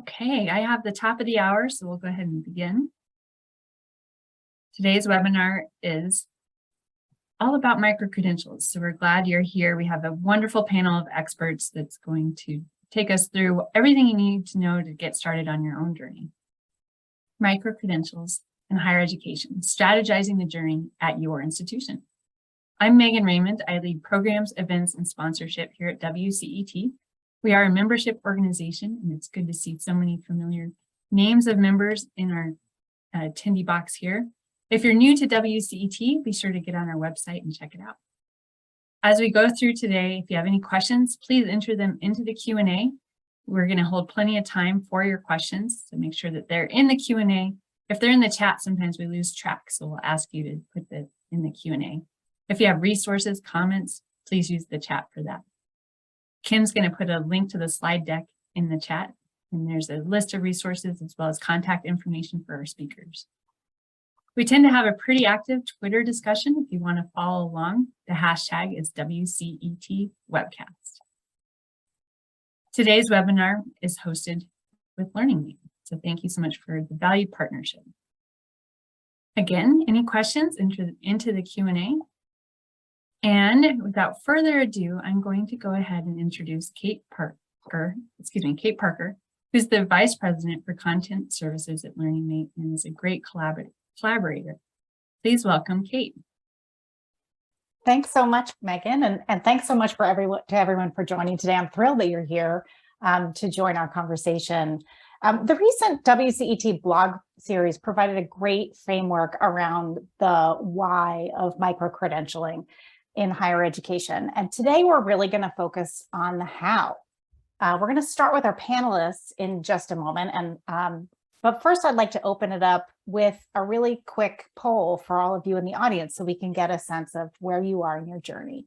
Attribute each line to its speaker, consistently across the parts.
Speaker 1: Okay, I have the top of the hour, so we'll go ahead and begin. Today's webinar is all about microcredentials. So we're glad you're here. We have a wonderful panel of experts that's going to take us through everything you need to know to get started on your own journey. Microcredentials in higher education, strategizing the journey at your institution. I'm Megan Raymond. I lead programs, events, and sponsorship here at WCET. We are a membership organization, and it's good to see so many familiar names of members in our attendee box here. If you're new to WCET, be sure to get on our website and check it out. As we go through today, if you have any questions, please enter them into the Q&A. We're going to hold plenty of time for your questions, so make sure that they're in the Q&A. If they're in the chat, sometimes we lose track, so we'll ask you to put that in the Q&A. If you have resources, comments, please use the chat for that. Kim's going to put a link to the slide deck in the chat, and there's a list of resources as well as contact information for our speakers. We tend to have a pretty active Twitter discussion. If you want to follow along, the hashtag is WCET Webcast. Today's webinar is hosted with LearningMate, so thank you so much for the valued partnership. Again, any questions into the Q&A? And without further ado, I'm going to go ahead and introduce Kate Parker, who's the Vice President for Content Services at LearningMate and is a great collaborator. Please welcome Kate.
Speaker 2: Thanks so much, Megan, and thanks so much for everyone for joining today. I'm thrilled that you're here to join our conversation. The recent WCET blog series provided a great framework around the why of microcredentialing in higher education. And today we're really going to focus on the how. We're going to start with our panelists in just a moment. But first, I'd like to open it up with a really quick poll for all of you in the audience so we can get a sense of where you are in your journey.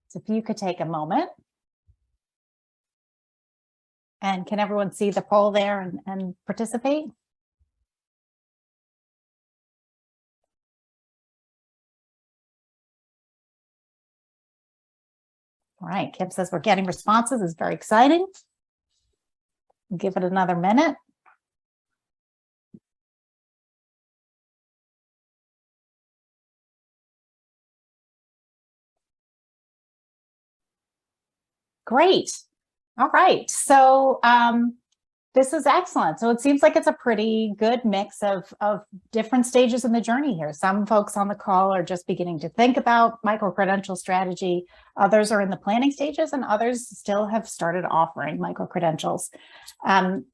Speaker 2: So if you could take a moment. And can everyone see the poll there and participate? All right, Kim says we're getting responses. It's very exciting. We'll give it another minute. Great. All right. So this is excellent. So it seems like it's a pretty good mix of different stages in the journey here. Some folks on the call are just beginning to think about microcredential strategy. Others are in the planning stages, and others still have started offering microcredentials.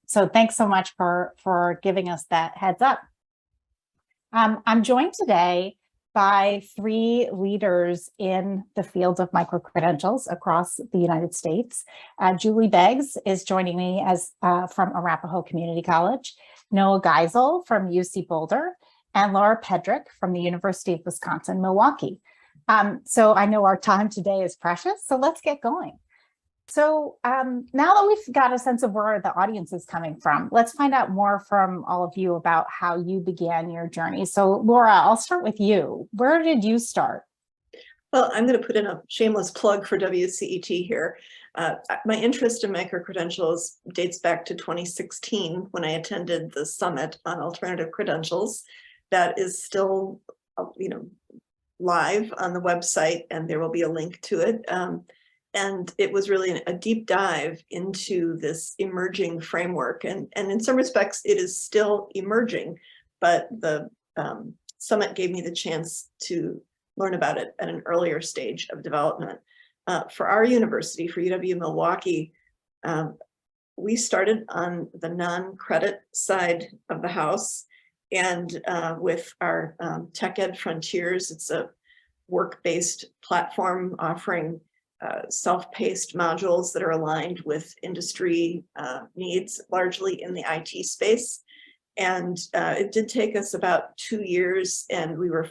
Speaker 2: So thanks so much for giving us that heads up. I'm joined today by three leaders in the field of microcredentials across the United States. Julie Beggs is joining me from Arapahoe Community College, Noah Geisel from UC Boulder, and Laura Pedrick from the University of Wisconsin-Milwaukee. So I know our time today is precious, so let's get going. So now that we've got a sense of where the audience is coming from, let's find out more from all of you about how you began your journey. So Laura, I'll start with you. Where did you start?
Speaker 3: Well, I'm going to put in a shameless plug for WCET here. My interest in microcredentials dates back to 2016 when I attended the summit on alternative credentials. That is still, live on the website, and there will be a link to it. And it was really a deep dive into this emerging framework. And in some respects, it is still emerging, but the summit gave me the chance to learn about it at an earlier stage of development. For our university, for UW-Milwaukee, we started on the non-credit side of the house. And with our Tech Ed Frontiers, it's a work-based platform offering self-paced modules that are aligned with industry needs, largely in the IT space. And it did take us about 2 years, and we were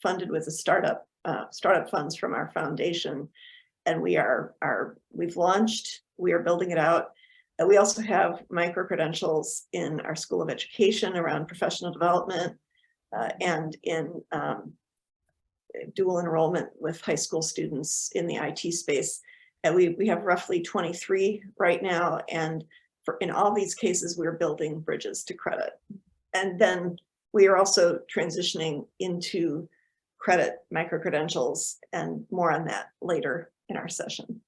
Speaker 3: funded with a startup funds from our foundation. And we've launched, we are building it out. We also have microcredentials in our School of Education around professional development and in dual enrollment with high school students in the IT space. And we have roughly 23 right now, and in all these cases, we're building bridges to credit. And then we are also transitioning into credit microcredentials, and more on that later in our session.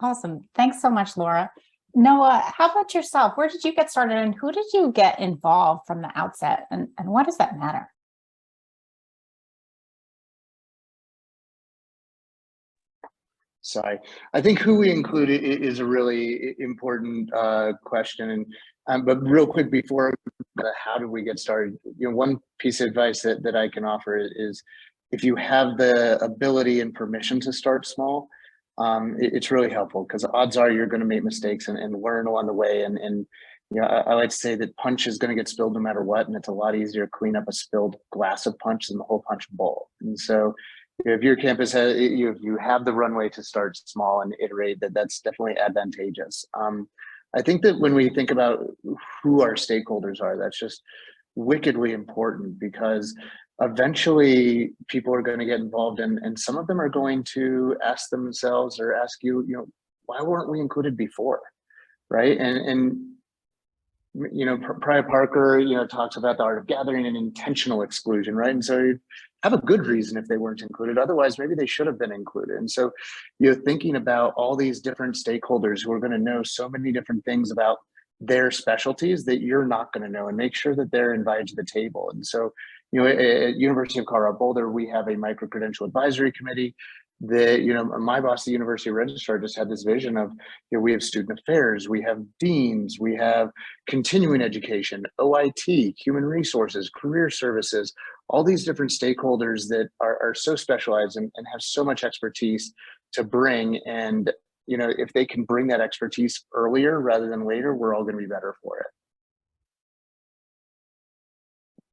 Speaker 2: Awesome. Thanks so much, Laura. Noah, how about yourself? Where did you get started and who did you get involved from the outset? And why does that matter?
Speaker 4: Sorry, I think who we include is a really important question. And but real quick before, how do we get started? One piece of advice that I can offer is if you have the ability and permission to start small, it's really helpful, because odds are you're going to make mistakes and learn along the way. And I like to say that punch is going to get spilled no matter what, and it's a lot easier to clean up a spilled glass of punch than the whole punch bowl. And so if your campus has, if you have the runway to start small and iterate, that's definitely advantageous. I think that when we think about who our stakeholders are, that's just wickedly important, because eventually people are going to get involved, and some of them are going to ask themselves or ask you, why weren't we included before, right? And Priya Parker, talks about the art of gathering and intentional exclusion, right? And so you have a good reason if they weren't included. Otherwise, maybe they should have been included. And so thinking about all these different stakeholders who are going to know so many different things about their specialties that you're not going to know, and make sure that they're invited to the table. And so, at University of Colorado Boulder, we have a microcredential advisory committee. My boss, the university registrar, just had this vision of, we have student affairs, we have deans, we have continuing education, OIT, human resources, career services, all these different stakeholders that are so specialized and have so much expertise to bring. And, if they can bring that expertise earlier rather than later, we're all going to be better for it.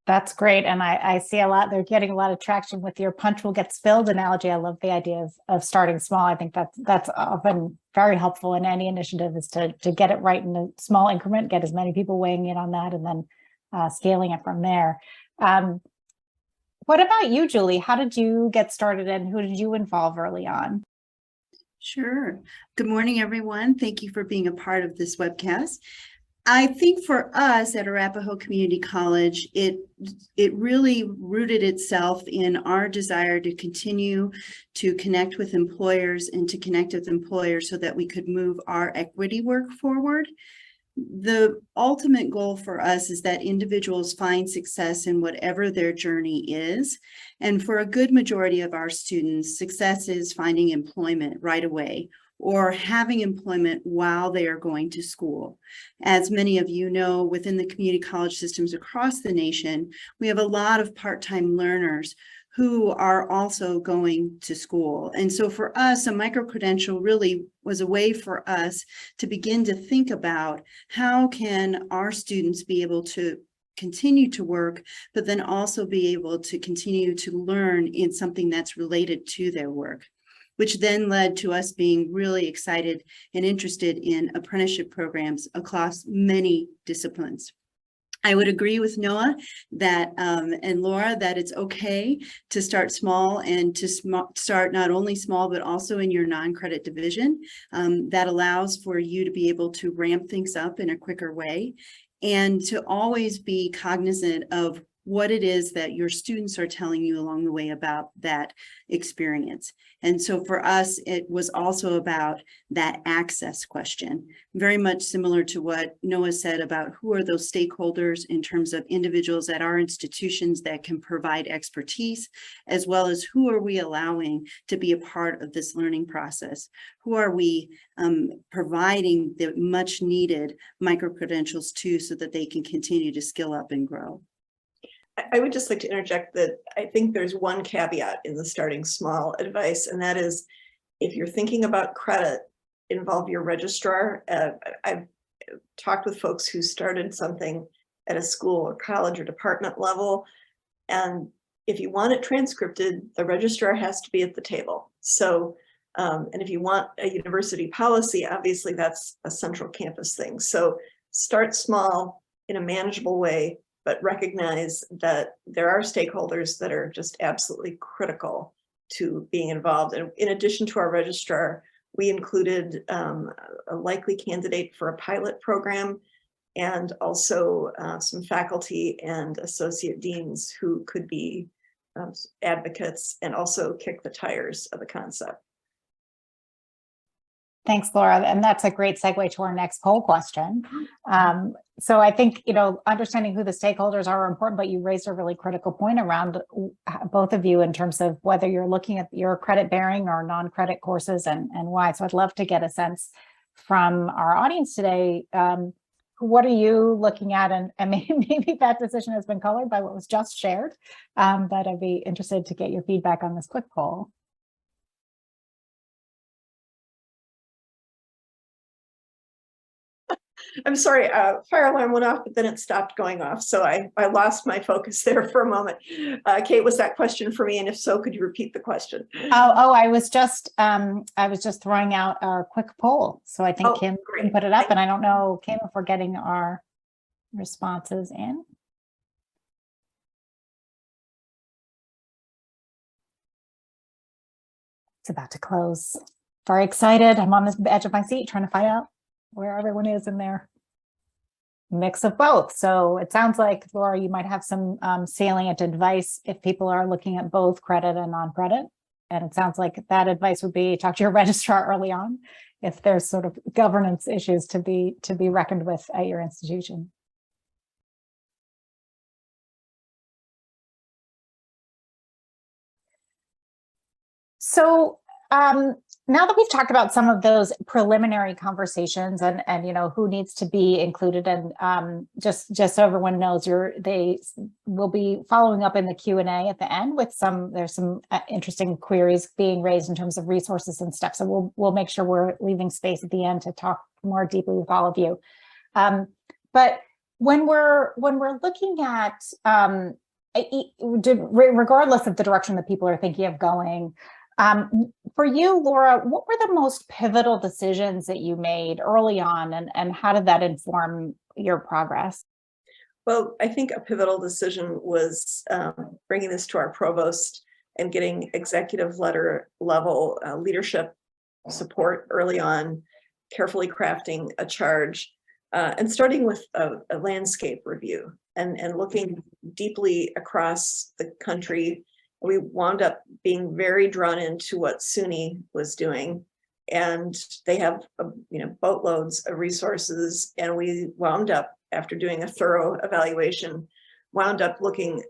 Speaker 2: That's great. And I see they're getting a lot of traction with your punch will get spilled analogy. I love the idea of starting small. I think that's often very helpful in any initiative, is to get it right in a small increment, get as many people weighing in on that, and then scaling it from there. What about you, Julie? How did you get started and who did you involve early on?
Speaker 5: Sure. Good morning, everyone. Thank you for being a part of this webcast. I think for us at Arapahoe Community College, it really rooted itself in our desire to continue to connect with employers and to connect with employers so that we could move our equity work forward. The ultimate goal for us is that individuals find success in whatever their journey is. And for a good majority of our students, success is finding employment right away, or having employment while they are going to school. As many of you know, within the community college systems across the nation, we have a lot of part-time learners who are also going to school. And so for us, a microcredential really was a way for us to begin to think about how can our students be able to continue to work, but then also be able to continue to learn in something that's related to their work, which then led to us being really excited and interested in apprenticeship programs across many disciplines. I would agree with Noah that and Laura that it's okay to start small and to start not only small, but also in your non-credit division. That allows for you to be able to ramp things up in a quicker way, and to always be cognizant of what it is that your students are telling you along the way about that experience. And so for us, it was also about that access question, very much similar to what Noah said about who are those stakeholders in terms of individuals at our institutions that can provide expertise, as well as who are we allowing to be a part of this learning process? Who are we providing the much needed microcredentials to so that they can continue to skill up and grow?
Speaker 3: I would just like to interject that I think there's one caveat in the starting small advice, and that is, if you're thinking about credit, involve your registrar. I've talked with folks who started something at a school or college or department level, and if you want it transcripted, the registrar has to be at the table. So, and if you want a university policy, obviously that's a central campus thing. So start small in a manageable way, but recognize that there are stakeholders that are just absolutely critical to being involved. And in addition to our registrar, We included a likely candidate for a pilot program, and also some faculty and associate deans who could be advocates and also kick the tires of the concept.
Speaker 2: Thanks, Laura. And that's a great segue to our next poll question. So I think, understanding who the stakeholders are important, but you raised a really critical point around both of you in terms of whether you're looking at your credit bearing or non-credit courses and why. So I'd love to get a sense from our audience today. What are you looking at? And maybe that decision has been colored by what was just shared, but I'd be interested to get your feedback on this quick poll.
Speaker 3: I'm sorry, fire alarm went off, but then it stopped going off. So I lost my focus there for a moment. Kate, was that question for me? And if so, could you repeat the question?
Speaker 2: Oh, I was just throwing out our quick poll. So I think Kim can put it up, and I don't know, Kim, if we're getting our responses in. It's about to close. Very excited. I'm on the edge of my seat trying to find out where everyone is in their mix of both. So it sounds like, Laura, you might have some salient advice if people are looking at both credit and non-credit. And it sounds like that advice would be talk to your registrar early on if there's sort of governance issues to be reckoned with at your institution. So now that we've talked about some of those preliminary conversations and who needs to be included, and just so everyone knows, they will be following up in the Q&A at the end with there's some interesting queries being raised in terms of resources and stuff. So we'll make sure we're leaving space at the end to talk more deeply with all of you. But when we're looking at regardless of the direction that people are thinking of going, for you, Laura, what were the most pivotal decisions that you made early on, and how did that inform your progress?
Speaker 3: Well, I think a pivotal decision was bringing this to our provost and getting executive level leadership support early on, carefully crafting a charge, and starting with a landscape review and looking deeply across the country. We wound up being very drawn into what SUNY was doing, and they have boatloads of resources. And we wound up, after doing a thorough evaluation, looking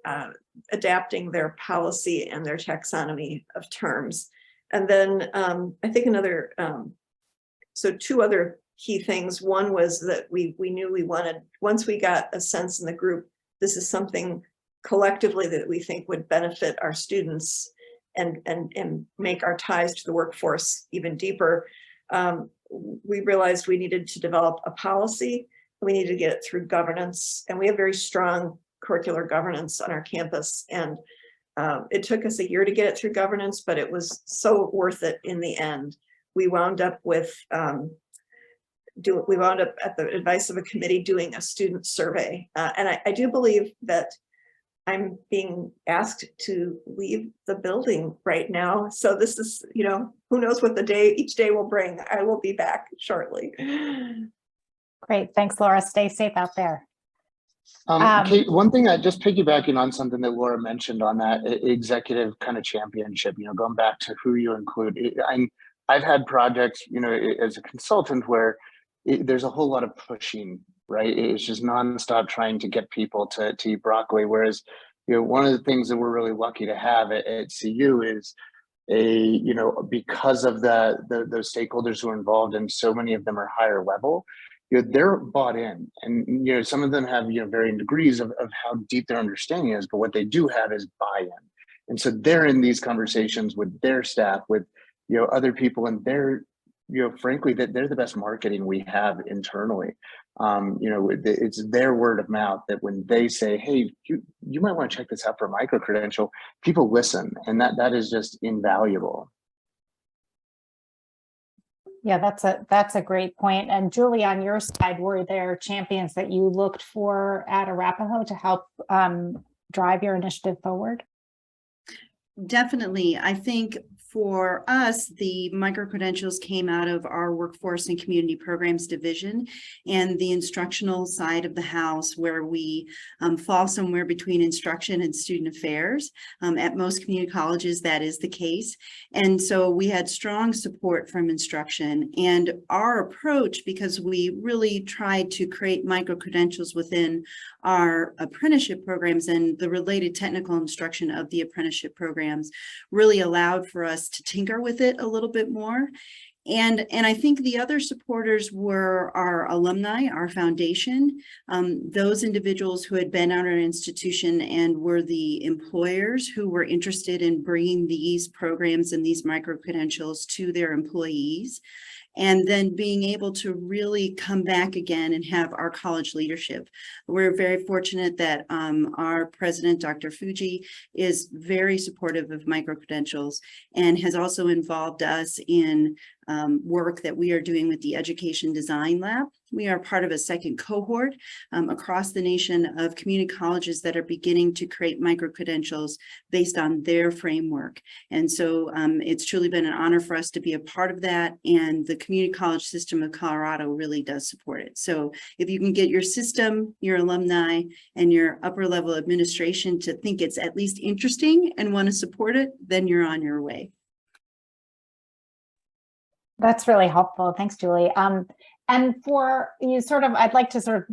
Speaker 3: adapting their policy and their taxonomy of terms. And then I think two other key things. One was that we knew we wanted, once we got a sense in the group, this is something collectively that we think would benefit our students and make our ties to the workforce even deeper. We realized we needed to develop a policy. We needed to get it through governance, and we have very strong curricular governance on our campus. And it took us a year to get it through governance, but it was so worth it in the end. We wound up with at the advice of a committee doing a student survey, and I do believe that I'm being asked to leave the building right now. So this is, who knows what each day will bring. I will be back shortly.
Speaker 2: Great. Thanks, Laura. Stay safe out there.
Speaker 4: Kate, one thing, just piggybacking on something that Laura mentioned on that executive kind of championship, going back to who you include. I've had projects, as a consultant where there's a whole lot of pushing, right? It's just nonstop trying to get people to eat broccoli. Whereas, one of the things that we're really lucky to have at CU is because of those stakeholders who are involved, and so many of them are higher level, they're bought in, and some of them have varying degrees of how deep their understanding is, but what they do have is buy-in. And so they're in these conversations with their staff, with other people, and they're frankly, that they're the best marketing we have internally. It's their word of mouth that when they say, hey, you might want to check this out for a microcredential, people listen, and that is just invaluable.
Speaker 2: Yeah, that's a great point. And Julie, on your side, were there champions that you looked for at Arapahoe to help drive your initiative forward?
Speaker 5: Definitely. I think for us, the microcredentials came out of our Workforce and Community Programs division and the instructional side of the house, where we fall somewhere between instruction and student affairs. At most community colleges, that is the case. And so we had strong support from instruction. And our approach, because we really tried to create microcredentials within our apprenticeship programs and the related technical instruction of the apprenticeship programs, really allowed for us to tinker with it a little bit more. And I think the other supporters were our alumni, our foundation, those individuals who had been at our institution and were the employers who were interested in bringing these programs and these microcredentials to their employees. And then being able to really come back again and have our college leadership. We're very fortunate that our president, Dr. Fuji, is very supportive of microcredentials and has also involved us in work that we are doing with the Education Design Lab. We are part of a second cohort across the nation of community colleges that are beginning to create microcredentials based on their framework. And so it's truly been an honor for us to be a part of that. And the community college system of Colorado really does support it. So if you can get your system, your alumni, and your upper level administration to think it's at least interesting and want to support it, then you're on your way.
Speaker 2: That's really helpful. Thanks, Julie. And for you, I'd like to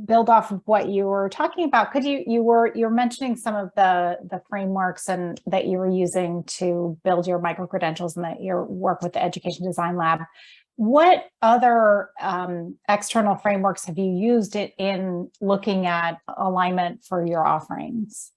Speaker 2: build off of what you were talking about. Could you're mentioning some of the frameworks and that you were using to build your microcredentials and that your work with the Education Design Lab. What other external frameworks have you used in looking at alignment for your offerings?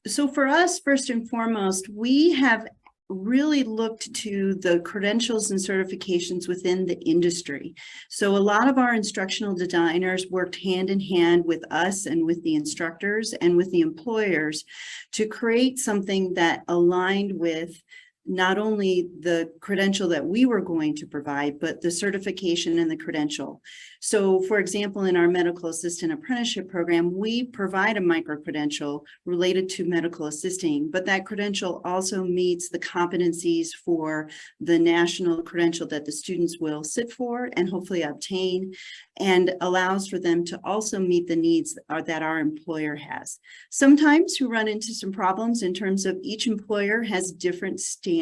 Speaker 5: So for us, first and foremost, we have really looked to the credentials and certifications within the industry. So a lot of our instructional designers worked hand in hand with us and with the instructors and with the employers to create something that aligned with not only the credential that we were going to provide, but the certification and the credential. So for example, in our medical assistant apprenticeship program, we provide a microcredential related to medical assisting, but that credential also meets the competencies for the national credential that the students will sit for and hopefully obtain, and allows for them to also meet the needs that our employer has. Sometimes we run into some problems in terms of each employer has different standards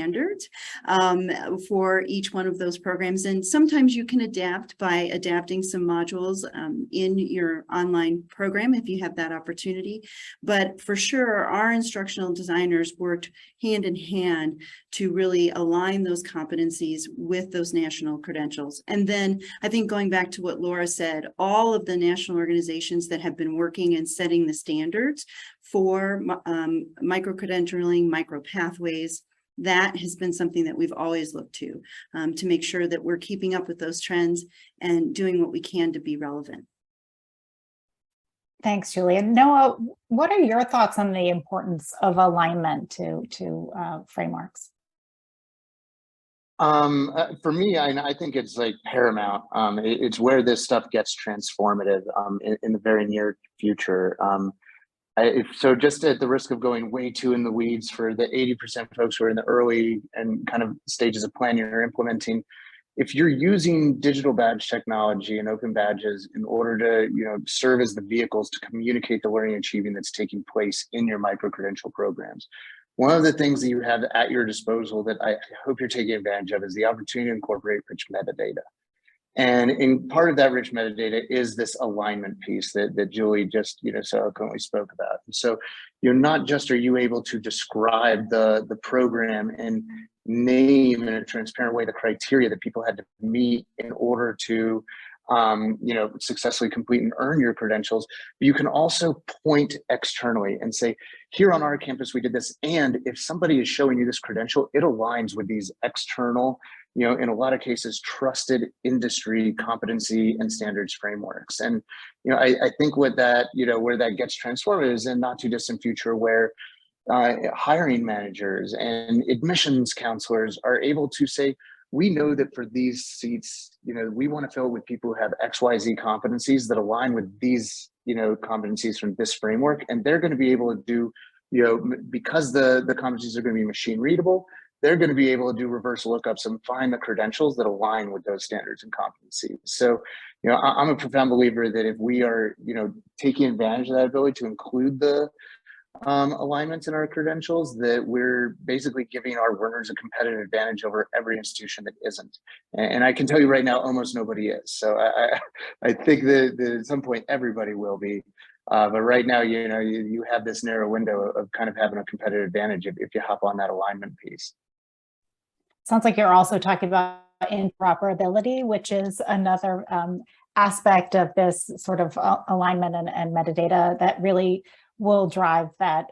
Speaker 5: for each one of those programs. And sometimes you can adapt by adapting some modules in your online program if you have that opportunity. But for sure, our instructional designers worked hand in hand to really align those competencies with those national credentials. And then I think going back to what Laura said, all of the national organizations that have been working and setting the standards for microcredentialing, micropathways, that has been something that we've always looked to make sure that we're keeping up with those trends and doing what we can to be relevant.
Speaker 2: Thanks, Julie. And Noah, what are your thoughts on the importance of alignment to frameworks?
Speaker 4: For me, I think it's like paramount. It's where this stuff gets transformative in the very near future. So just at the risk of going way too in the weeds for the 80% folks who are in the early and kind of stages of planning or implementing, if you're using digital badge technology and open badges in order to serve as the vehicles to communicate the learning and achieving that's taking place in your microcredential programs, one of the things that you have at your disposal that I hope you're taking advantage of is the opportunity to incorporate rich metadata. And in part of that rich metadata is this alignment piece that Julie just so eloquently spoke about. And so not just are you able to describe the program and name in a transparent way the criteria that people had to meet in order to successfully complete and earn your credentials, but you can also point externally and say, here on our campus we did this, and if somebody is showing you this credential, it aligns with these external, in a lot of cases, trusted industry competency and standards frameworks. And I think what that where that gets transformed is in not too distant future where hiring managers and admissions counselors are able to say, we know that for these seats, we want to fill with people who have XYZ competencies that align with these, competencies from this framework, and they're going to be able to do because the competencies are going to be machine readable, they're going to be able to do reverse lookups and find the credentials that align with those standards and competencies. So, I'm a profound believer that if we are, taking advantage of that ability to include the alignments in our credentials, that we're basically giving our learners a competitive advantage over every institution that isn't. And I can tell you right now, almost nobody is. So I think that at some point everybody will be. But right now, you have this narrow window of kind of having a competitive advantage if you hop on that alignment piece.
Speaker 2: Sounds like you're also talking about interoperability, which is another aspect of this sort of alignment and metadata that really will drive that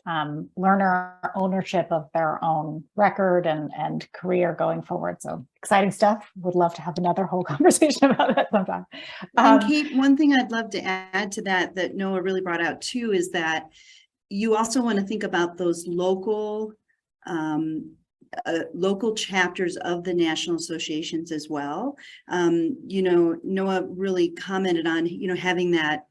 Speaker 2: learner ownership of their own record and career going forward. So exciting stuff. Would love to have another whole conversation about that sometime.
Speaker 5: And Kate, one thing I'd love to add to that Noah really brought out too, is that you also want to think about those local chapters of the national associations as well. Noah really commented on, having that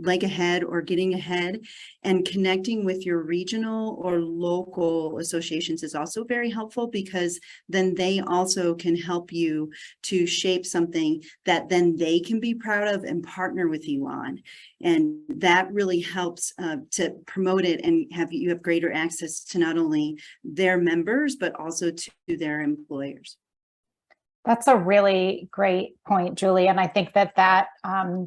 Speaker 5: leg ahead or getting ahead, and connecting with your regional or local associations is also very helpful, because then they also can help you to shape something that then they can be proud of and partner with you on. And that really helps to promote it and you have greater access to not only their members, but also to their employers.
Speaker 2: That's a really great point, Julie. And I think that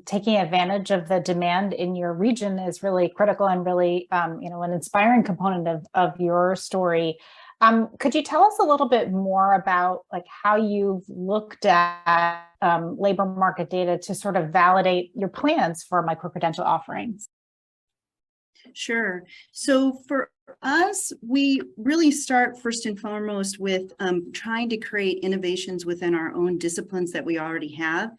Speaker 2: taking advantage of the demand in your region is really critical and really, an inspiring component of your story. Could you tell us a little bit more about how you've looked at labor market data to sort of validate your plans for microcredential offerings?
Speaker 5: Sure. So for us, we really start first and foremost with trying to create innovations within our own disciplines that we already have.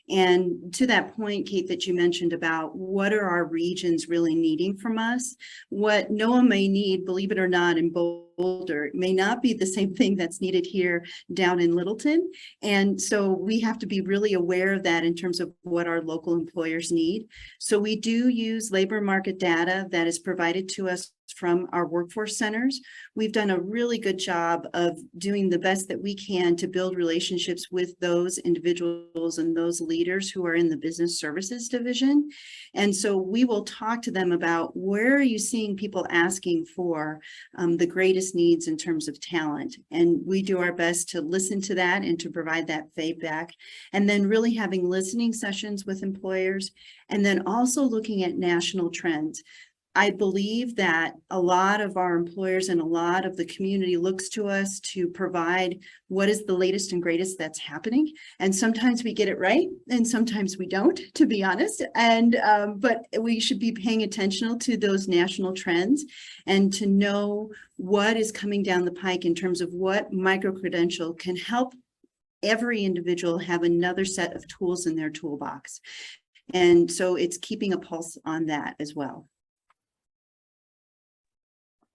Speaker 5: And to that point, Kate, that you mentioned about what are our regions really needing from us, what Noah may need, believe it or not, in Boulder may not be the same thing that's needed here down in Littleton. And so we have to be really aware of that in terms of what our local employers need. So we do use labor market data that is provided to us from our workforce centers. We've done a really good job of doing the best that we can to build relationships with those individuals and those leaders who are in the business services division. And so we will talk to them about, where are you seeing people asking for the greatest needs in terms of talent? And we do our best to listen to that and to provide that feedback. And then really having listening sessions with employers, and then also looking at national trends. I believe that a lot of our employers and a lot of the community looks to us to provide what is the latest and greatest that's happening. And sometimes we get it right, and sometimes we don't, to be honest. And but we should be paying attention to those national trends and to know what is coming down the pike in terms of what microcredential can help every individual have another set of tools in their toolbox. And so it's keeping a pulse on that as well.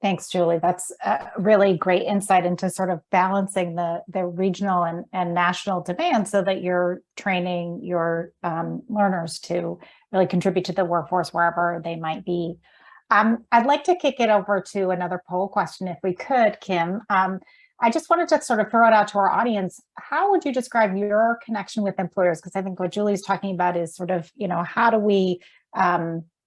Speaker 2: Thanks, Julie. That's a really great insight into sort of balancing the regional and national demand, so that you're training your learners to really contribute to the workforce wherever they might be. I'd like to kick it over to another poll question, if we could, Kim. I just wanted to sort of throw it out to our audience. How would you describe your connection with employers? Because I think what Julie's talking about is sort of,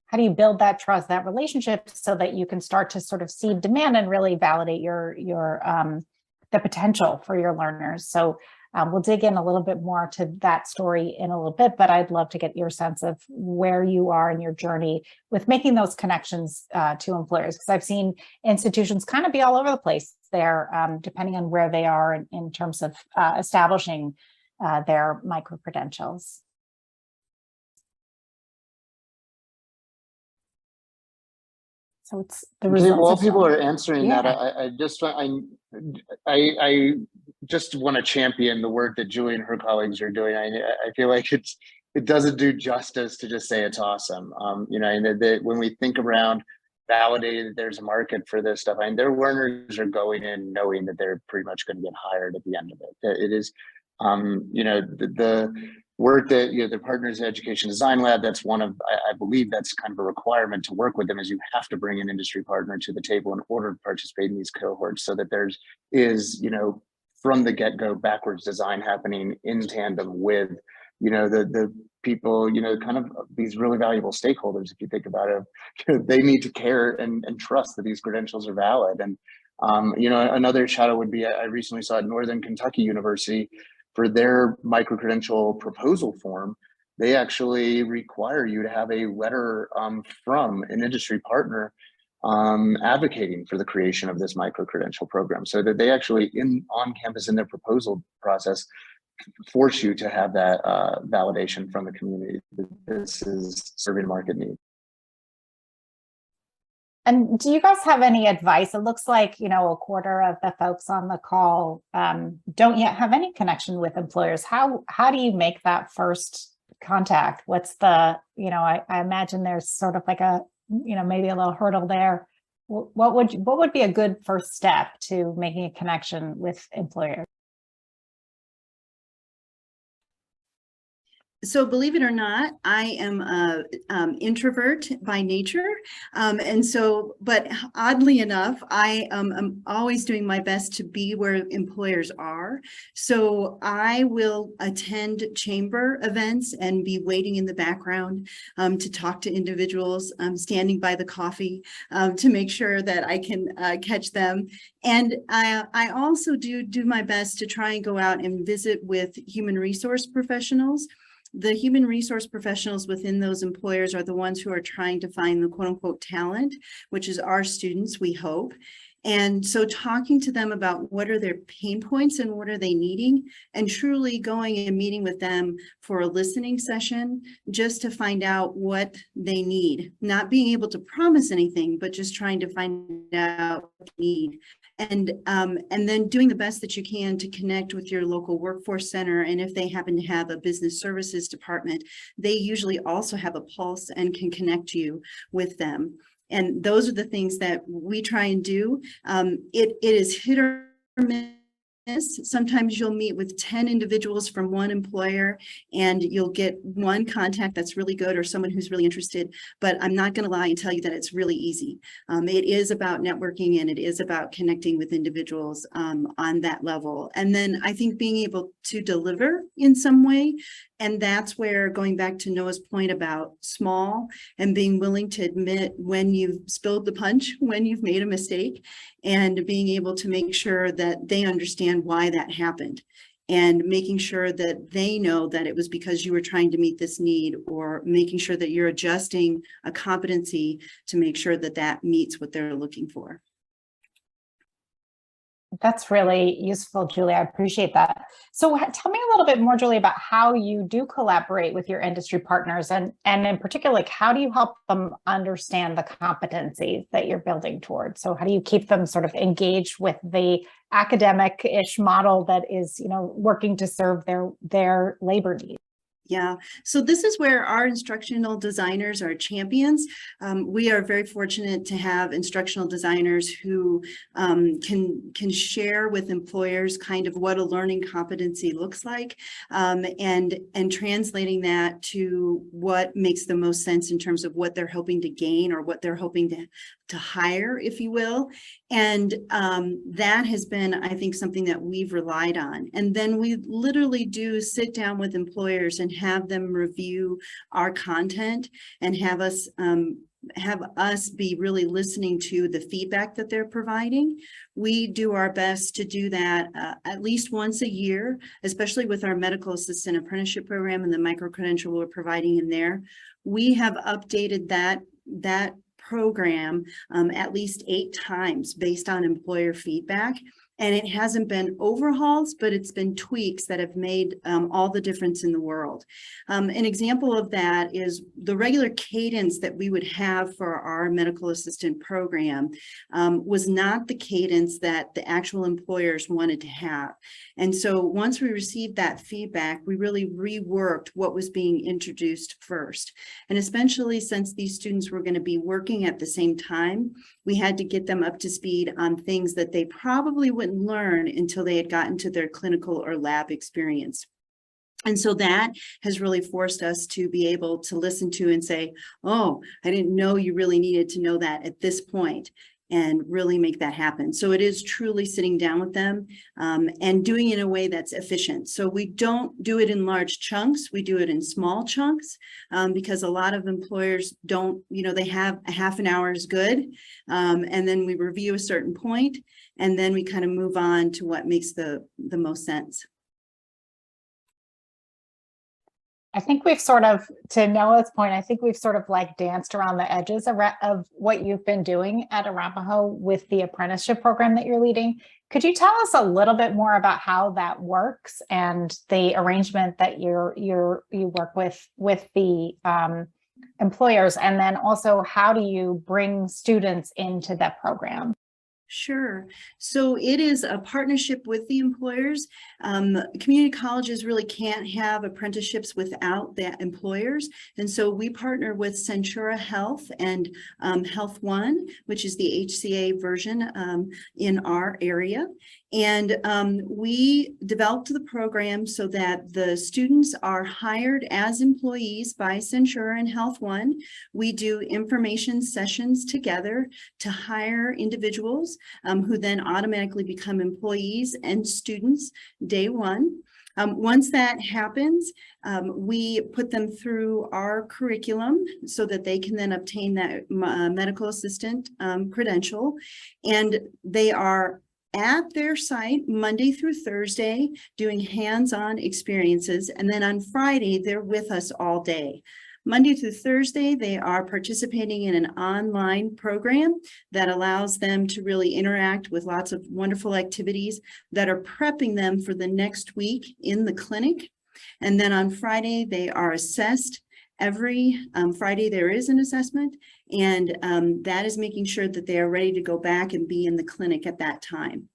Speaker 2: how do you build that trust, that relationship, so that you can start to sort of see demand and really validate the potential for your learners? So we'll dig in a little bit more to that story in a little bit, but I'd love to get your sense of where you are in your journey with making those connections to employers, because I've seen institutions kind of be all over the place there, depending on where they are in terms of establishing their microcredentials. So it's the results.
Speaker 4: While people are answering
Speaker 2: Yeah.
Speaker 4: that, I just want to champion the work that Julie and her colleagues are doing. I feel like it doesn't do justice to just say it's awesome. And that when we think around validating that there's a market for this stuff, their learners are going in knowing that they're pretty much going to get hired at the end of it. It is, worked at the Partners Education Design Lab. That's one of, I believe that's kind of a requirement to work with them, is you have to bring an industry partner to the table in order to participate in these cohorts, so that there's from the get-go backwards design happening in tandem with the people, kind of these really valuable stakeholders. If you think about it, they need to care and trust that these credentials are valid. And another shout out would be, I recently saw at Northern Kentucky University, for their micro-credential proposal form, they actually require you to have a letter from an industry partner advocating for the creation of this micro-credential program, so that they actually on campus in their proposal process force you to have that validation from the community that this is serving market need.
Speaker 2: And do you guys have any advice? It looks like, a quarter of the folks on the call don't yet have any connection with employers. How do you make that first contact? What's the, I imagine there's sort of like a, maybe a little hurdle there. What would be a good first step to making a connection with employers?
Speaker 5: So believe it or not, I am a introvert by nature. But oddly enough, I'm always doing my best to be where employers are. So I will attend chamber events and be waiting in the background to talk to individuals, standing by the coffee to make sure that I can catch them. And I also do my best to try and go out and visit with human resource professionals. The human resource professionals within those employers are the ones who are trying to find the quote unquote talent, which is our students, we hope. And so talking to them about what are their pain points and what are they needing, and truly going and meeting with them for a listening session just to find out what they need, not being able to promise anything, but just trying to find out what they need. And then doing the best that you can to connect with your local workforce center. And if they happen to have a business services department, they usually also have a pulse and can connect you with them. And those are the things that we try and do. It is hit or miss. Sometimes you'll meet with 10 individuals from one employer and you'll get one contact that's really good or someone who's really interested, but I'm not going to lie and tell you that it's really easy. It is about networking and it is about connecting with individuals on that level. And then I think being able to deliver in some way. And that's where, going back to Noah's point about small and being willing to admit when you've spilled the punch, when you've made a mistake, and being able to make sure that they understand why that happened, and making sure that they know that it was because you were trying to meet this need, or making sure that you're adjusting a competency to make sure that that meets what they're looking for.
Speaker 2: That's really useful, Julie. I appreciate that. So tell me a little bit more, Julie, about how you do collaborate with your industry partners, and in particular, like, how do you help them understand the competencies that you're building towards? So how do you keep them sort of engaged with the academic-ish model that is, working to serve their labor needs?
Speaker 5: Yeah, so this is where our instructional designers are champions. We are very fortunate to have instructional designers who can share with employers kind of what a learning competency looks like, and translating that to what makes the most sense in terms of what they're hoping to gain or what they're hoping to hire, if you will. And that has been, I think, something that we've relied on. And then we literally do sit down with employers and have them review our content and have us be really listening to the feedback that they're providing. We do our best to do that at least once a year, especially with our medical assistant apprenticeship program and the microcredential we're providing in there. We have updated that program at least 8 times based on employer feedback. And it hasn't been overhauls, but it's been tweaks that have made all the difference in the world. An example of that is the regular cadence that we would have for our medical assistant program was not the cadence that the actual employers wanted to have. And so once we received that feedback, we really reworked what was being introduced first. And especially since these students were going to be working at the same time, we had to get them up to speed on things that they probably wouldn't learn until they had gotten to their clinical or lab experience. And so that has really forced us to be able to listen to and say, oh, I didn't know you really needed to know that at this point, and really make that happen. So it is truly sitting down with them and doing it in a way that's efficient. So we don't do it in large chunks. We do it in small chunks because a lot of employers don't, they have a half an hour is good. And then we review a certain point, and then we kind of move on to what makes the most sense.
Speaker 2: I think we've sort of, to Noah's point, I think we've sort of like danced around the edges of what you've been doing at Arapahoe with the apprenticeship program that you're leading. Could you tell us a little bit more about how that works and the arrangement that you work with the employers, and then also how do you bring students into that program?
Speaker 5: Sure. So it is a partnership with the employers. Community colleges really can't have apprenticeships without the employers. And so we partner with Centura Health and Health One, which is the HCA version in our area. And we developed the program so that the students are hired as employees by Centura and Health One. We do information sessions together to hire individuals who then automatically become employees and students day one. Once that happens, we put them through our curriculum so that they can then obtain that medical assistant credential, and they are at their site Monday through Thursday doing hands-on experiences, and then on Friday they're with us all day. Monday through Thursday, they are participating in an online program that allows them to really interact with lots of wonderful activities that are prepping them for the next week in the clinic. And then on Friday, they are assessed. Every Friday there is an assessment, and that is making sure that they are ready to go back and be in the clinic at that time.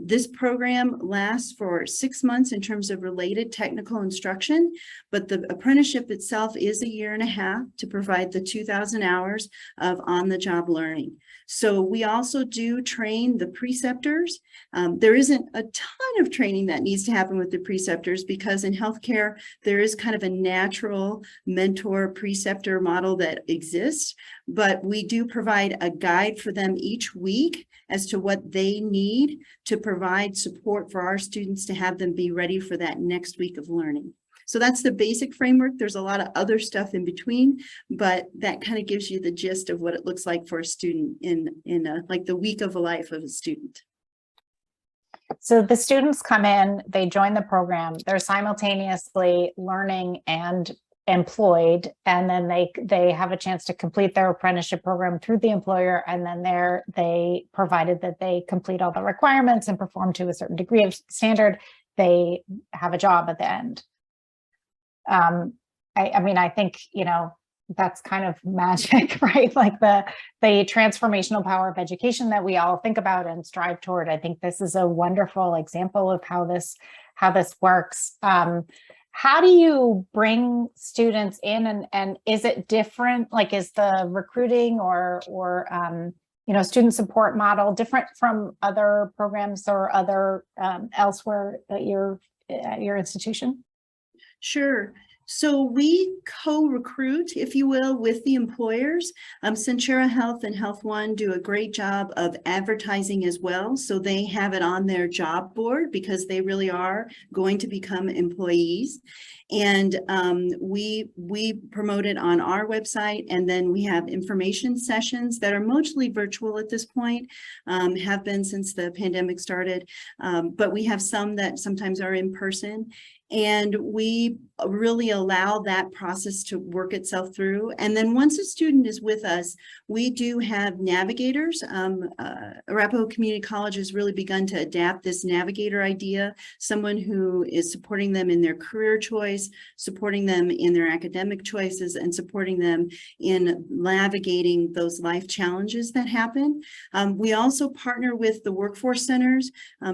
Speaker 5: This program lasts for 6 months in terms of related technical instruction, but the apprenticeship itself is 1.5 years to provide the 2,000 hours of on-the-job learning. So we also do train the preceptors. There isn't a ton of training that needs to happen with the preceptors because in healthcare, there is kind of a natural mentor preceptor model that exists, but we do provide a guide for them each week as to what they need to provide support for our students to have them be ready for that next week of learning. So that's the basic framework. There's a lot of other stuff in between, but that kind of gives you the gist of what it looks like for a student in like the week of a life of a student.
Speaker 2: So the students come in, they join the program, they're simultaneously learning and employed, and then they have a chance to complete their apprenticeship program through the employer, and then they provided that they complete all the requirements and perform to a certain degree of standard, they have a job at the end. I mean, I think, that's kind of magic, right? Like the transformational power of education that we all think about and strive toward. I think this is a wonderful example of how this works. How do you bring students in, and is it different? Like, is the recruiting or student support model different from other programs or other elsewhere at your institution?
Speaker 5: Sure. So we co-recruit, if you will, with the employers. Centura Health and Health One do a great job of advertising as well. So they have it on their job board because they really are going to become employees. And we promote it on our website, and then we have information sessions that are mostly virtual at this point, have been since the pandemic started, but we have some that sometimes are in person. And we really allow that process to work itself through. And then once a student is with us, we do have navigators. Arapahoe Community College has really begun to adapt this navigator idea, someone who is supporting them in their career choice, supporting them in their academic choices, and supporting them in navigating those life challenges that happen. We also partner with the workforce centers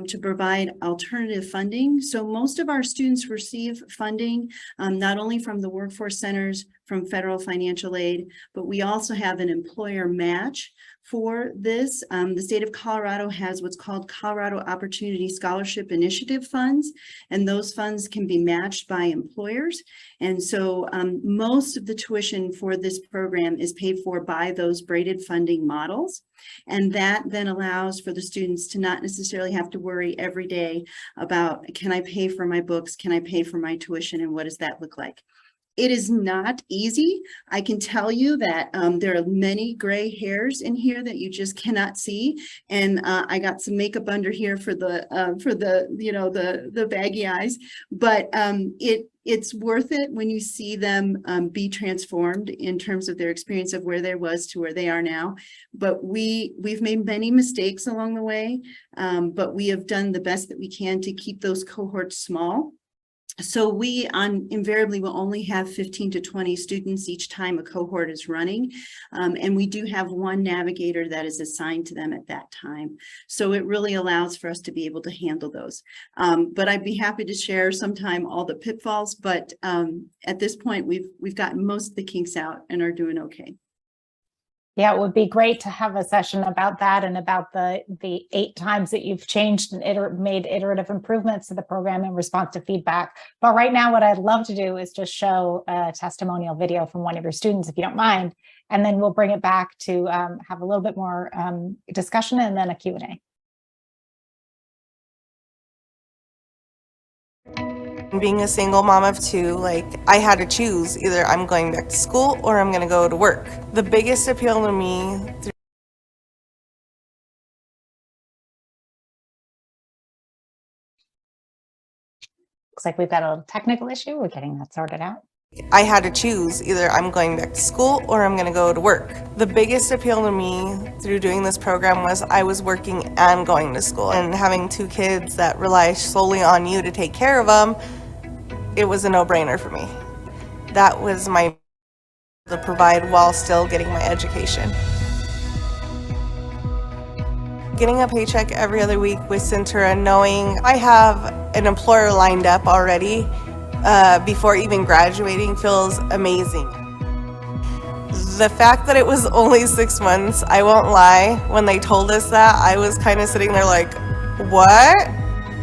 Speaker 5: to provide alternative funding. So most of our students receive funding not only from the workforce centers, from federal financial aid, but we also have an employer match for this. The state of Colorado has what's called Colorado Opportunity Scholarship Initiative funds, and those funds can be matched by employers. And so most of the tuition for this program is paid for by those braided funding models. And that then allows for the students to not necessarily have to worry every day about, can I pay for my books? Can I pay for my tuition? And what does that look like? It is not easy. I can tell you that there are many gray hairs in here that you just cannot see. And I got some makeup under here for the the baggy eyes, but it's worth it when you see them be transformed in terms of their experience of where they was to where they are now. But we've made many mistakes along the way, but we have done the best that we can to keep those cohorts small. So we invariably will only have 15 to 20 students each time a cohort is running. And we do have one navigator that is assigned to them at that time. So it really allows for us to be able to handle those. But I'd be happy to share sometime all the pitfalls, but at this point, we've gotten most of the kinks out and are doing okay.
Speaker 2: Yeah, it would be great to have a session about that and about the 8 times that you've changed and made iterative improvements to the program in response to feedback. But right now, what I'd love to do is just show a testimonial video from one of your students, if you don't mind, and then we'll bring it back to have a little bit more discussion and then a Q&A.
Speaker 6: Being a single mom of 2, I had to choose, either I'm going back to school or I'm going to go to work. The biggest appeal to me
Speaker 2: Looks like we've got a technical issue. We're getting that sorted out.
Speaker 6: I had to choose, either I'm going back to school or I'm going to go to work. The biggest appeal to me through doing this program was I was working and going to school, and having 2 kids that rely solely on you to take care of them, it was a no-brainer for me. That was to provide while still getting my education. Getting a paycheck every other week with Centura, knowing I have an employer lined up already before even graduating, feels amazing. The fact that it was only 6 months, I won't lie, when they told us that, I was kind of sitting there like, what?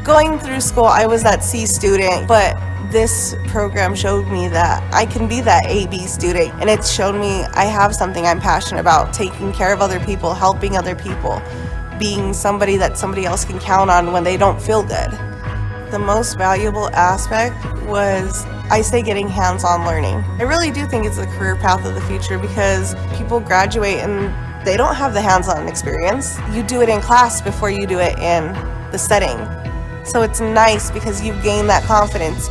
Speaker 6: Going through school, I was that C student, but this program showed me that I can be that AB student, and it's shown me I have something I'm passionate about, taking care of other people, helping other people, being somebody that somebody else can count on when they don't feel good. The most valuable aspect was, I say, getting hands-on learning. I really do think it's the career path of the future, because people graduate and they don't have the hands-on experience. You do it in class before you do it in the setting. So it's nice because you've gained that confidence.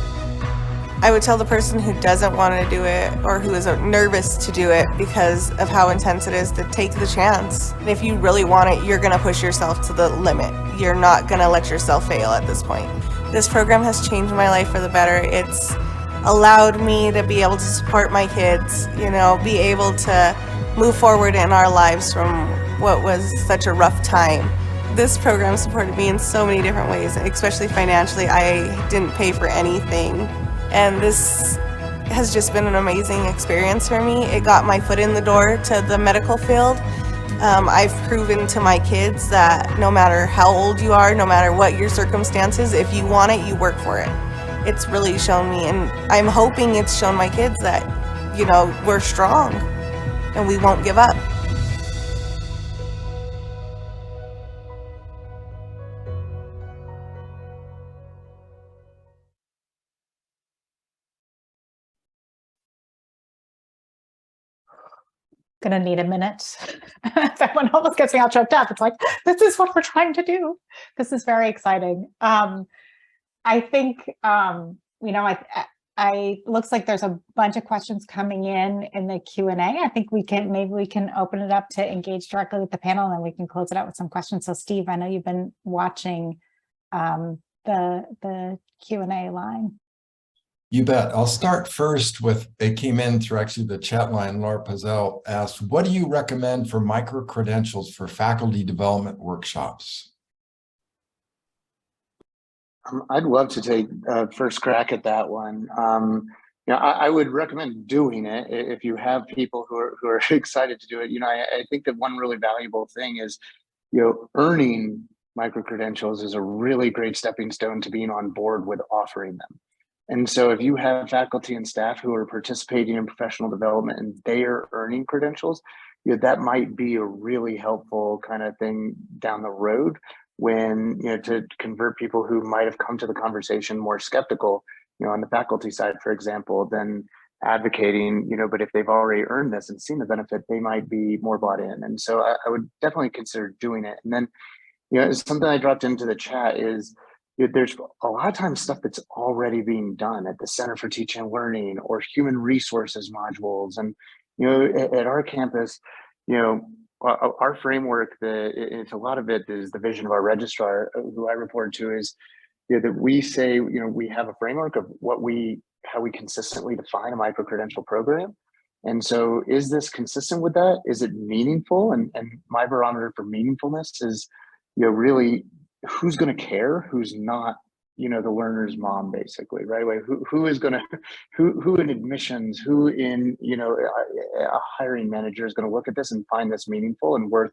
Speaker 6: I would tell the person who doesn't want to do it, or who is nervous to do it because of how intense it is, to take the chance. And if you really want it, you're going to push yourself to the limit. You're not going to let yourself fail at this point. This program has changed my life for the better. It's allowed me to be able to support my kids, be able to move forward in our lives from what was such a rough time. This program supported me in so many different ways, especially financially. I didn't pay for anything. And this has just been an amazing experience for me. It got my foot in the door to the medical field. I've proven to my kids that no matter how old you are, no matter what your circumstances, if you want it, you work for it. It's really shown me, and I'm hoping it's shown my kids that, we're strong and we won't give up.
Speaker 2: Gonna need a minute. Everyone almost gets me all choked up. It's like, this is what we're trying to do. This is very exciting. I think, I looks like there's a bunch of questions coming in the Q&A. I think maybe we can open it up to engage directly with the panel, and then we can close it out with some questions. So Steve, I know you've been watching the Q&A line.
Speaker 7: You bet. I'll start first with, it came in through actually the chat line. Laura Pazel asked, what do you recommend for micro-credentials for faculty development workshops?
Speaker 4: I'd love to take first crack at that one. I would recommend doing it if you have people who are excited to do it. I think that one really valuable thing is, earning micro-credentials is a really great stepping stone to being on board with offering them. And so if you have faculty and staff who are participating in professional development and they are earning credentials, that might be a really helpful kind of thing down the road when, to convert people who might have come to the conversation more skeptical, on the faculty side, for example, than advocating, but if they've already earned this and seen the benefit, they might be more bought in. And so I would definitely consider doing it. And then, something I dropped into the chat is, there's a lot of times stuff that's already being done at the Center for Teaching and Learning or human resources modules. And, at our campus, our framework, it's a lot of it is the vision of our registrar, who I report to, is that we say, we have a framework of how we consistently define a micro-credential program. And so is this consistent with that? Is it meaningful? And my barometer for meaningfulness is, really who's going to care, who's not, the learner's mom, basically, right? Like who is going to, who in admissions, who in, a hiring manager is going to look at this and find this meaningful and worth,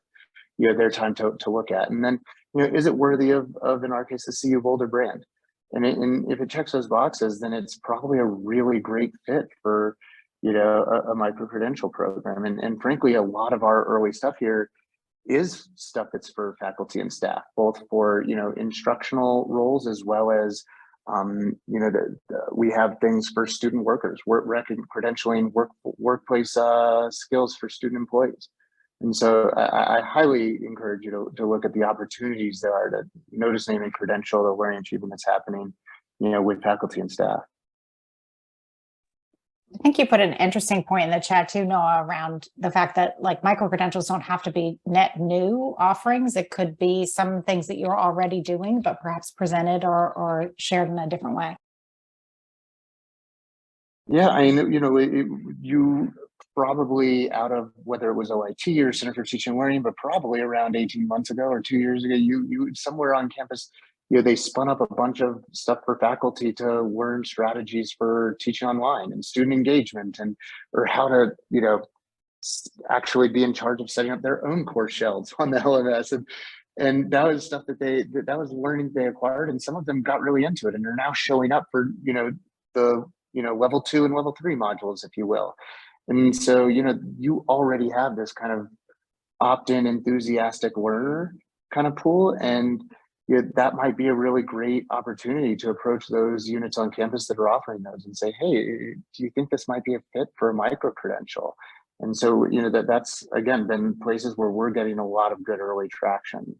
Speaker 4: their time to look at. And then, is it worthy of in our case, the CU Boulder brand? And if it checks those boxes, then it's probably a really great fit for, a micro-credential program. And frankly, a lot of our early stuff here is stuff that's for faculty and staff, both for, instructional roles as well as, we have things for student workers, credentialing, workplace skills for student employees. And so I highly encourage you to look at the opportunities there are to notice, name, and credential the learning achievement that's happening, with faculty and staff.
Speaker 2: I think you put an interesting point in the chat too, Noah, around the fact that like micro-credentials don't have to be net new offerings. It could be some things that you're already doing, but perhaps presented or shared in a different way.
Speaker 4: Yeah, I mean, you probably, out of whether it was OIT or Center for Teaching and Learning, but probably around 18 months ago or 2 years ago, you somewhere on campus, they spun up a bunch of stuff for faculty to learn strategies for teaching online and student engagement or how to, actually be in charge of setting up their own course shells on the LMS. And that was stuff that was learning they acquired. And some of them got really into it and are now showing up for, the, level 2 and level 3 modules, if you will. And so, you already have this kind of opt-in enthusiastic learner kind of pool. And that might be a really great opportunity to approach those units on campus that are offering those and say, hey, do you think this might be a fit for a micro-credential? And so, that's, again, been places where we're getting a lot of good early traction.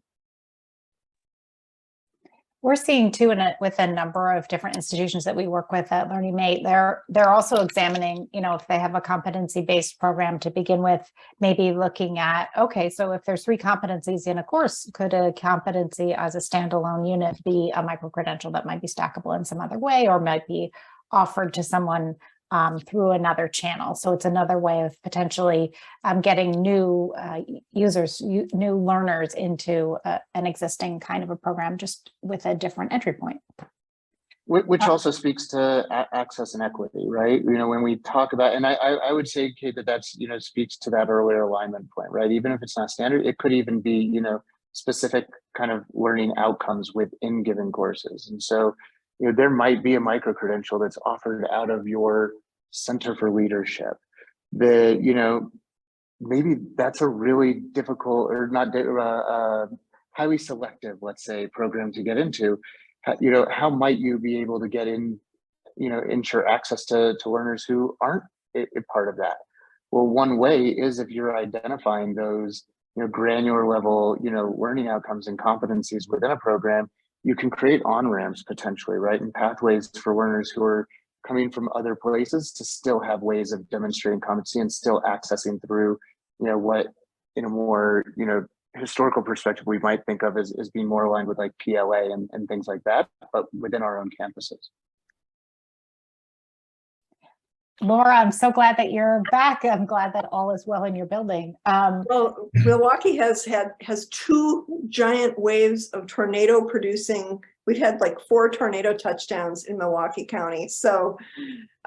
Speaker 2: We're seeing too, with a number of different institutions that we work with at LearningMate, they're also examining, if they have a competency-based program to begin with, maybe looking at, okay, so if there's 3 competencies in a course, could a competency as a standalone unit be a micro-credential that might be stackable in some other way, or might be offered to someone through another channel? So it's another way of potentially getting new users, new learners into an existing kind of a program, just with a different entry point.
Speaker 4: Which also speaks to access and equity, right? When we talk about, and I would say, Kate, that's, speaks to that earlier alignment point, right? Even if it's not standard, it could even be, specific kind of learning outcomes within given courses. And so, there might be a micro-credential that's offered out of your Center for Leadership that, maybe that's a really difficult or not highly selective, let's say, program to get into. How might you be able to get in, ensure access to learners who aren't a part of that? Well, one way is if you're identifying those, granular level, learning outcomes and competencies within a program, you can create on-ramps potentially, right? And pathways for learners who are coming from other places to still have ways of demonstrating competency and still accessing through, what in a more, historical perspective we might think of as being more aligned with like PLA and things like that, but within our own campuses.
Speaker 2: Laura, I'm so glad that you're back. I'm glad that all is well in your building.
Speaker 3: Well, Milwaukee has 2 giant waves of tornado producing we've had like 4 tornado touchdowns in Milwaukee County. So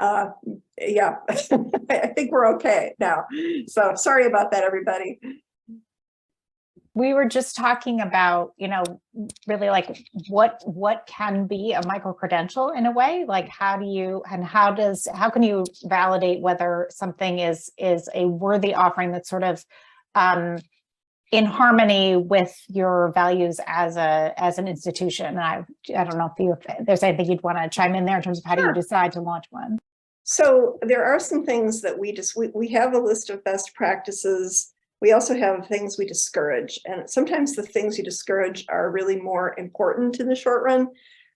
Speaker 3: yeah, I think we're okay now. So sorry about that, everybody.
Speaker 2: We were just talking about, really like what can be a micro-credential in a way, like how can you validate whether something is a worthy offering that's sort of in harmony with your values as an institution. And I don't know if there's anything you'd want to chime in there in terms of how do you decide to launch one?
Speaker 3: So there are some things that we have a list of best practices. We also have things we discourage, and sometimes the things you discourage are really more important in the short run.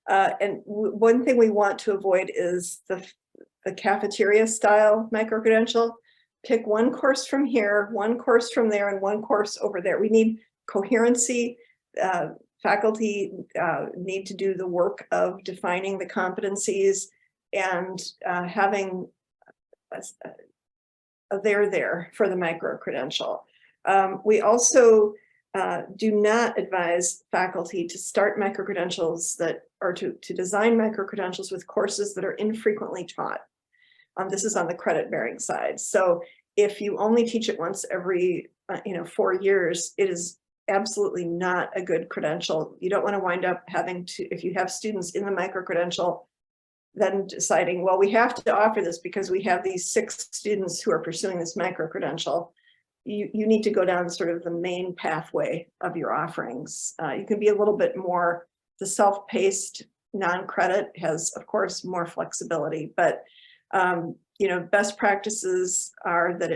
Speaker 3: And one thing we want to avoid is the cafeteria style microcredential. Pick one course from here, one course from there, and one course over there. We need coherency. Faculty need to do the work of defining the competencies and having a there for the microcredential. We also do not advise faculty to start microcredentials to design microcredentials with courses that are infrequently taught. This is on the credit bearing side. So if you only teach it once every 4 years, it is absolutely not a good credential. You don't want to wind up having to, if you have students in the microcredential, then deciding, well, we have to offer this because we have these 6 students who are pursuing this microcredential. You need to go down sort of the main pathway of your offerings. You can be a little bit more, the self-paced non-credit has, of course, more flexibility, but best practices are that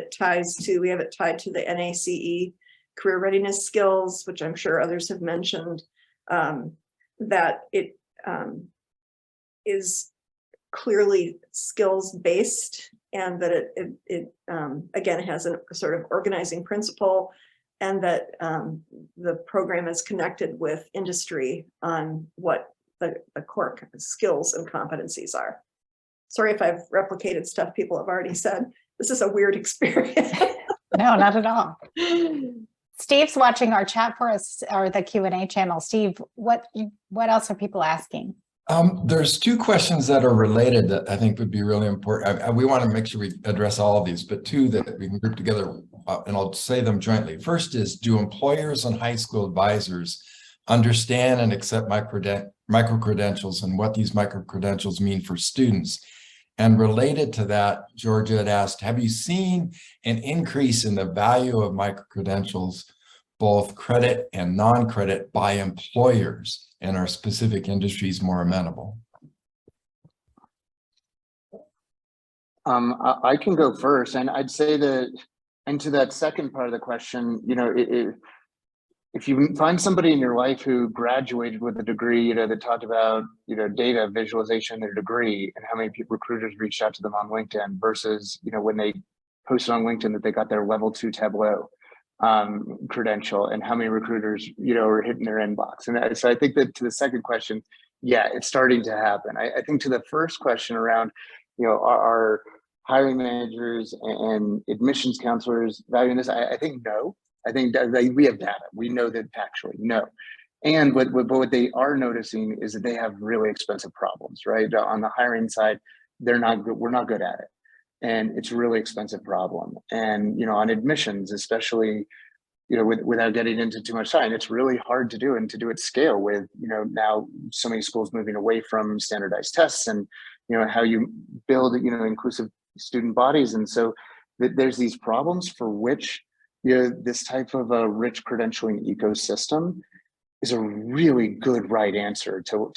Speaker 3: we have it tied to the NACE career readiness skills, which I'm sure others have mentioned, that it is clearly skills based, and that it again has a sort of organizing principle, and that the program is connected with industry on what the core skills and competencies are. Sorry if I've replicated stuff people have already said. This is a weird experience.
Speaker 2: No, not at all. Steve's watching our chat for us, or the Q&A channel. Steve, what else are people asking?
Speaker 7: There's 2 questions that are related that I think would be really important. We want to make sure we address all of these, but 2 that we can group together, and I'll say them jointly. First is, do employers and high school advisors understand and accept microcredentials and what these microcredentials mean for students? And related to that, Georgia had asked, have you seen an increase in the value of microcredentials, both credit and non-credit, by employers, and are specific industries more amenable?
Speaker 4: I can go first, and I'd say that, and to that second part of the question, if you find somebody in your life who graduated with a degree, that talked about, data visualization in their degree, and how many recruiters reached out to them on LinkedIn versus, when they posted on LinkedIn that they got their level 2 Tableau credential, and how many recruiters, are hitting their inbox. And so I think that to the second question, yeah, it's starting to happen. I think to the first question around, are hiring managers and admissions counselors valuing this? I think no. I think that we have data. We know that factually, no. And what they are noticing is that they have really expensive problems, right? On the hiring side, we're not good at it. And it's a really expensive problem. And, on admissions, especially, without getting into too much time, it's really hard to do, and to do at scale with, now so many schools moving away from standardized tests, and, how you build, inclusive student bodies. And so there's these problems for which, this type of a rich credentialing ecosystem is a really good right answer to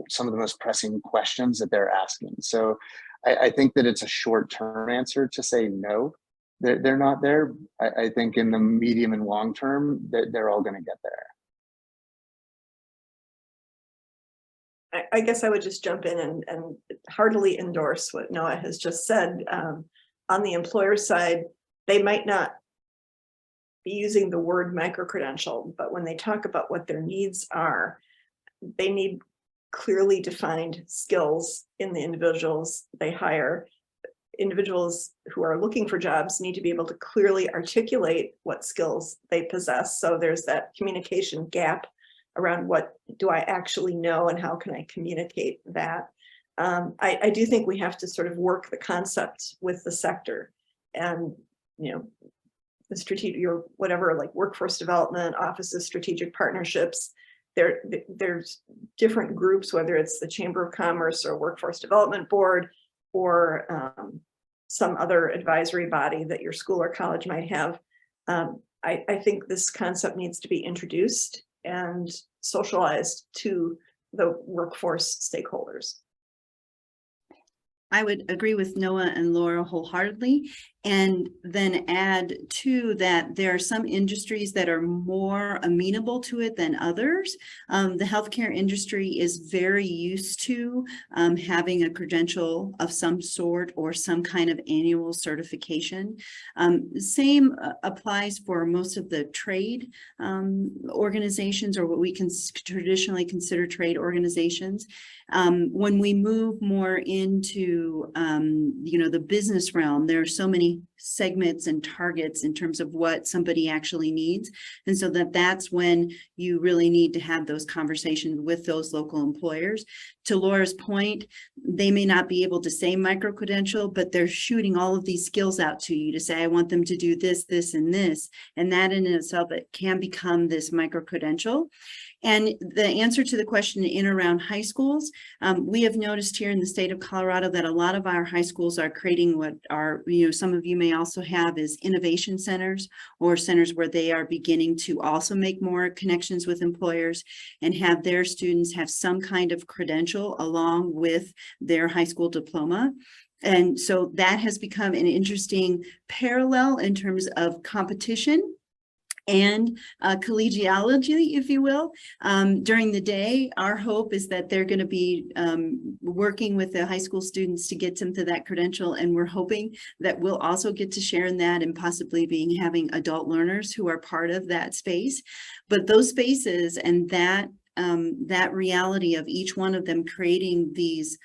Speaker 4: some of the most pressing questions that they're asking. So I think that it's a short-term answer to say no, they're not there. I think in the medium and long term, they're all going to get there.
Speaker 3: I guess I would just jump in and heartily endorse what Noah has just said. On the employer side, they might not be using the word microcredential, but when they talk about what their needs are, they need clearly defined skills in the individuals they hire. Individuals who are looking for jobs need to be able to clearly articulate what skills they possess. So there's that communication gap around what do I actually know and how can I communicate that. I do think we have to sort of work the concepts with the sector, and the strategic, your whatever, like workforce development, offices, strategic partnerships. There's different groups, whether it's the Chamber of Commerce or Workforce Development Board, or some other advisory body that your school or college might have. I think this concept needs to be introduced and socialized to the workforce stakeholders.
Speaker 5: I would agree with Noah and Laura wholeheartedly, and then add to that there are some industries that are more amenable to it than others. The healthcare industry is very used to having a credential of some sort or some kind of annual certification. Same applies for most of the trade organizations, or what we can traditionally consider trade organizations. When we move more into the business realm, there are so many segments and targets in terms of what somebody actually needs, and so that's when you really need to have those conversations with those local employers. To Laura's point, they may not be able to say micro-credential, but they're shooting all of these skills out to you to say, I want them to do this, this, and this, and that in itself, it can become this micro-credential. And the answer to the question in around high schools, we have noticed here in the state of Colorado that a lot of our high schools are creating what are, some of you may also have, is innovation centers, or centers where they are beginning to also make more connections with employers and have their students have some kind of credential along with their high school diploma. And so that has become an interesting parallel in terms of competition and collegiality, if you will. During the day, our hope is that they're going to be working with the high school students to get them to that credential, and we're hoping that we'll also get to share in that, and possibly having adult learners who are part of that space. But those spaces and that reality of each one of them creating these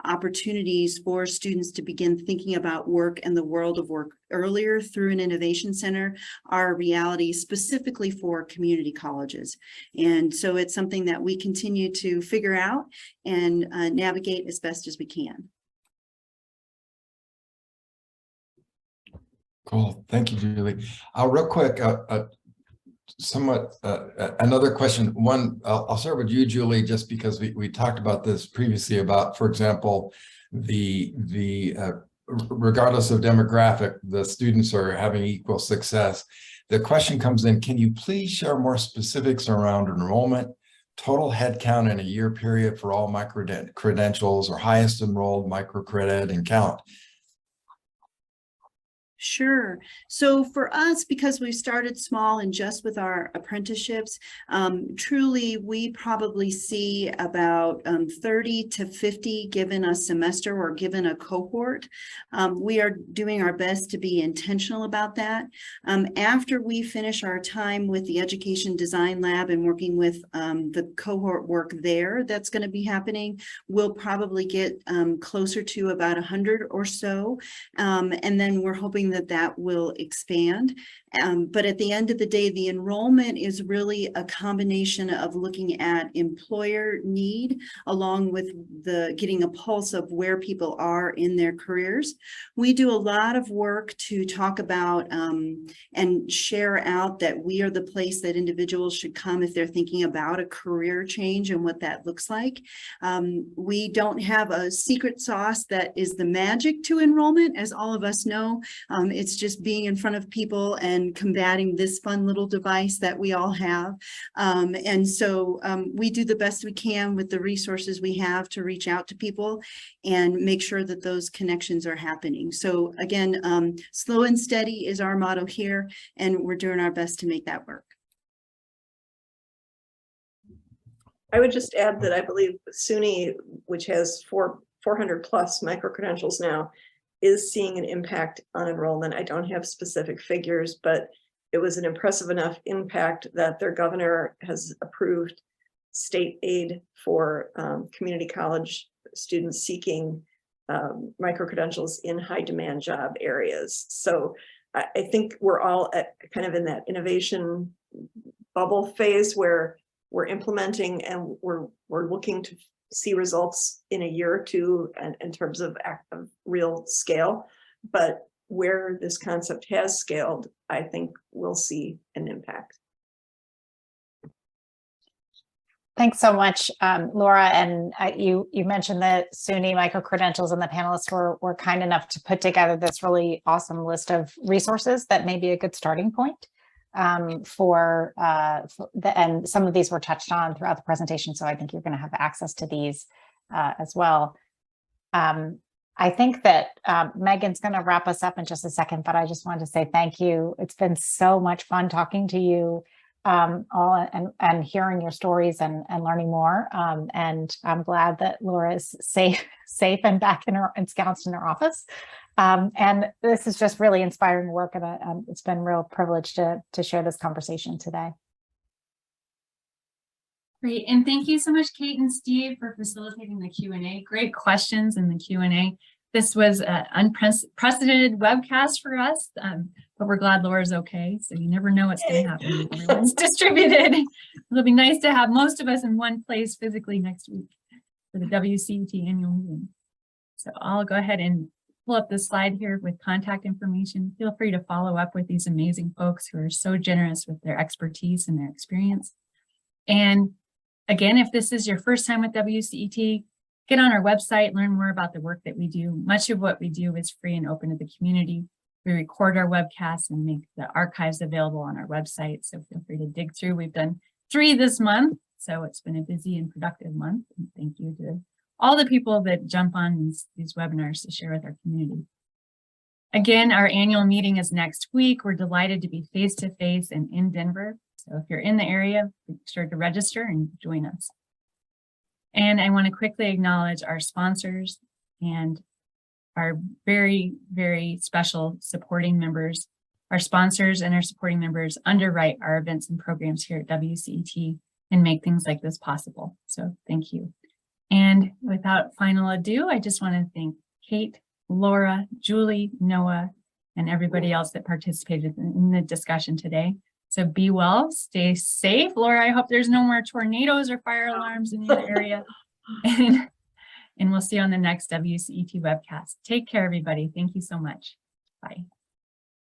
Speaker 5: opportunities for students to begin thinking about work and the world of work earlier through an innovation center are a reality specifically for community colleges. And so it's something that we continue to figure out and navigate as best as we can.
Speaker 7: Cool. Thank you, Julie. Real quick, another question. One, I'll start with you, Julie, just because we talked about this previously about, for example, regardless of demographic, the students are having equal success. The question comes in, can you please share more specifics around enrollment, total headcount in a year period for all micro-credentials, or highest enrolled microcredit, and count?
Speaker 5: Sure. So for us, because we started small and just with our apprenticeships, truly we probably see about 30 to 50 given a semester or given a cohort. We are doing our best to be intentional about that. After we finish our time with the Education Design Lab and working with the cohort work there that's going to be happening, we'll probably get closer to about 100 or so. And then we're hoping that will expand. But at the end of the day, the enrollment is really a combination of looking at employer need along with getting a pulse of where people are in their careers. We do a lot of work to talk about and share out that we are the place that individuals should come if they're thinking about a career change and what that looks like. We don't have a secret sauce that is the magic to enrollment, as all of us know. It's just being in front of people and combating this fun little device that we all have. And so we do the best we can with the resources we have to reach out to people and make sure that those connections are happening. So again, slow and steady is our motto here, and we're doing our best to make that work.
Speaker 3: I would just add that I believe SUNY, which has 400 plus micro-credentials now, is seeing an impact on enrollment. I don't have specific figures, but it was an impressive enough impact that their governor has approved state aid for community college students seeking micro-credentials in high demand job areas. So I think we're all at kind of in that innovation bubble phase where we're implementing and we're looking to see results in a year or two in terms of real scale. But where this concept has scaled, I think we'll see an impact.
Speaker 2: Thanks so much, Laura. And you mentioned that SUNY Microcredentials and the panelists were kind enough to put together this really awesome list of resources that may be a good starting point and some of these were touched on throughout the presentation. So I think you're going to have access to these as well. I think that Megan's going to wrap us up in just a second, but I just wanted to say thank you. It's been so much fun talking to you all and hearing your stories and learning more. And I'm glad that Laura is safe and back ensconced in her office. And this is just really inspiring work, and it's been a real privilege to share this conversation today.
Speaker 1: Great, and thank you so much, Kate and Steve, for facilitating the Q&A. Great questions in the Q&A. This was an unprecedented webcast for us, but we're glad Laura's okay. So you never know what's going to happen when everyone's distributed. It'll be nice to have most of us in one place physically next week for the WCET annual meeting. So I'll go ahead and pull up this slide here with contact information. Feel free to follow up with these amazing folks who are so generous with their expertise and their experience. And again, if this is your first time with WCET, get on our website, learn more about the work that we do. Much of what we do is free and open to the community. We record our webcasts and make the archives available on our website, so feel free to dig through. We've done 3 this month, so it's been a busy and productive month. And thank you to all the people that jump on these webinars to share with our community. Again, our annual meeting is next week. We're delighted to be face-to-face and in Denver. So if you're in the area, be sure to register and join us. And I want to quickly acknowledge our sponsors and our very, very special supporting members. Our sponsors and our supporting members underwrite our events and programs here at WCET and make things like this possible. So thank you. And without final ado, I just want to thank Kate, Laura, Julie, Noah, and everybody else that participated in the discussion today. So be well, stay safe. Laura, I hope there's no more tornadoes or fire alarms in your area. And we'll see you on the next WCET webcast. Take care, everybody. Thank you so much. Bye.